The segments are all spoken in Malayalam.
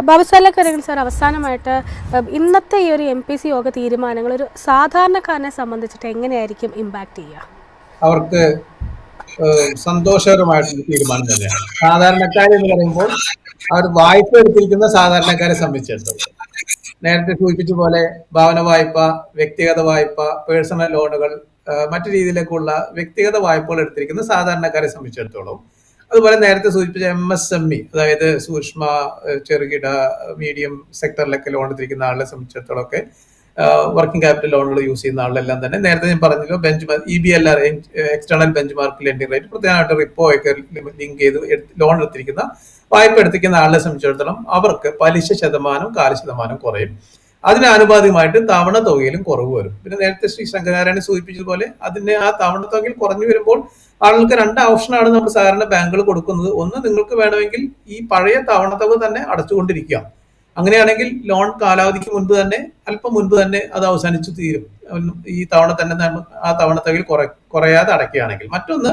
ബാബുസാലക്കരങ്ങൾ സാർ, അവസാനമായിട്ട് ഇന്നത്തെ ഈ ഒരു MPC യോഗ തീരുമാനങ്ങൾ ഒരു സാധാരണക്കാരനെ സംബന്ധിച്ചിട്ട് എങ്ങനെയായിരിക്കും ഇമ്പാക്ട് ചെയ്യുക? അവർക്ക് സന്തോഷകരമായിട്ടുള്ള തീരുമാനം തന്നെയാണ്. സാധാരണക്കാരെന്ന് പറയുമ്പോൾ അവർ വായ്പ എടുത്തിരിക്കുന്ന സാധാരണക്കാരെ സംബന്ധിച്ചിടത്തോളം നേരത്തെ സൂചിപ്പിച്ച പോലെ ഭവന വായ്പ, വ്യക്തിഗത വായ്പ, പേഴ്സണൽ ലോണുകൾ, മറ്റു രീതിയിലേക്കുള്ള വ്യക്തിഗത വായ്പകൾ എടുത്തിരിക്കുന്ന സാധാരണക്കാരെ സംബന്ധിച്ചിടത്തോളം, അതുപോലെ നേരത്തെ സൂചിപ്പിച്ച MSME, അതായത് സൂക്ഷ്മ, ചെറുകിട, മീഡിയം സെക്ടറിലൊക്കെ ലോൺ എടുത്തിരിക്കുന്ന ആളെ സംബന്ധിച്ചിടത്തോളം ഒക്കെ വർക്കിംഗ് ക്യാപിറ്റൽ ലോണുകൾ യൂസ് ചെയ്യുന്ന ആളെല്ലാം തന്നെ നേരത്തെ ഞാൻ പറഞ്ഞല്ലോ, EBLR, external bench mark lending rate, പ്രധാനമായിട്ട് റിപ്പോ ഒക്കെ ലിങ്ക് ചെയ്ത് ലോൺ എടുത്തിരിക്കുന്ന വായ്പ എടുത്തിരിക്കുന്ന ആളെ സംബന്ധിച്ചിടത്തോളം അവർക്ക് പലിശ ശതമാനം 4% കുറയും. അതിന് ആനുപാതികമായിട്ട് തവണ തുകയിലും കുറവ് വരും. പിന്നെ നേരത്തെ ശ്രീ ശങ്കരനാരായണൻ സൂചിപ്പിച്ചതുപോലെ അതിന്റെ ആ തവണ തുകയിൽ കുറഞ്ഞു വരുമ്പോൾ ആളുകൾക്ക് 2 ഓപ്ഷനാണ് നമ്മൾ സാധാരണ ബാങ്കുകൾ കൊടുക്കുന്നത്. ഒന്ന്, നിങ്ങൾക്ക് വേണമെങ്കിൽ ഈ പഴയ തവണ തുക തന്നെ അടച്ചുകൊണ്ടിരിക്കുക. അങ്ങനെയാണെങ്കിൽ ലോൺ കാലാവധിക്ക് മുൻപ് തന്നെ, അല്പം മുൻപ് തന്നെ അത് അവസാനിച്ചു തീരും, ഈ തവണ തന്നെ ആ തവണ തുകയിൽ കുറയാതെ അടയ്ക്കുകയാണെങ്കിൽ. മറ്റൊന്ന്,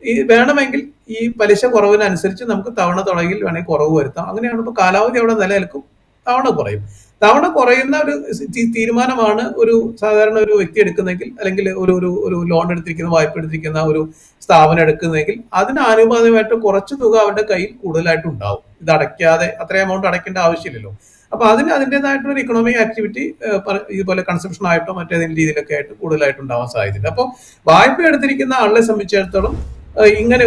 ഈ വേണമെങ്കിൽ ഈ പലിശ കുറവിനനുസരിച്ച് നമുക്ക് തവണ തുകയിൽ വേണമെങ്കിൽ കുറവ് വരുത്താം. അങ്ങനെയാണ് ഇപ്പോൾ കാലാവധി അവിടെ നിലനിൽക്കും, തവണ കുറയും. തവണ കുറയുന്ന ഒരു തീരുമാനമാണ് ഒരു സാധാരണ ഒരു വ്യക്തി എടുക്കുന്നെങ്കിൽ, അല്ലെങ്കിൽ ഒരു ലോൺ എടുത്തിരിക്കുന്ന, വായ്പ എടുത്തിരിക്കുന്ന ഒരു സ്ഥാപനം എടുക്കുന്നെങ്കിൽ അതിന് ആനുപാതികമായിട്ട് കുറച്ച് തുക അവരുടെ കയ്യിൽ കൂടുതലായിട്ട് ഉണ്ടാവും. ഇത് അടയ്ക്കാതെ അത്രയും എമൗണ്ട് അടയ്ക്കേണ്ട ആവശ്യമില്ലല്ലോ. അപ്പൊ അതിന് അതിൻ്റെതായിട്ടുള്ള ഒരു ഇക്കണോമിക് ആക്ടിവിറ്റി ഇതുപോലെ കൺസംഷൻ ആയിട്ടോ മറ്റേതെങ്കിലും രീതിയിലൊക്കെ ആയിട്ട് കൂടുതലായിട്ട് ഉണ്ടാവാൻ സാധ്യതയുണ്ട്. അപ്പോൾ വായ്പ എടുത്തിരിക്കുന്ന ആളെ സംബന്ധിച്ചിടത്തോളം ഇങ്ങനെ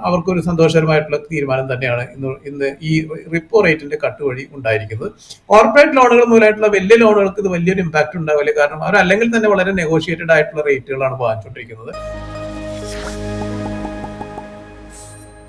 അവർക്കൊരു സന്തോഷകരമായിട്ടുള്ള തീരുമാനം തന്നെയാണ് ഇന്ന് ഈ റിപ്പോ റേറ്റിന്റെ കട്ട് വഴി ഉണ്ടായിരിക്കുന്നത്. കോർപ്പറേറ്റ് ലോണുകൾ മൂലമായിട്ടുള്ള വലിയ ലോണുകൾക്ക് ഇത് വലിയൊരു ഇമ്പാക്ട് ഉണ്ടാവില്ല. കാരണം അവർ അല്ലെങ്കിൽ തന്നെ വളരെ നെഗോഷിയേറ്റഡ് ആയിട്ടുള്ള റേറ്റുകളാണ് വാങ്ങിച്ചുകൊണ്ടിരിക്കുന്നത്.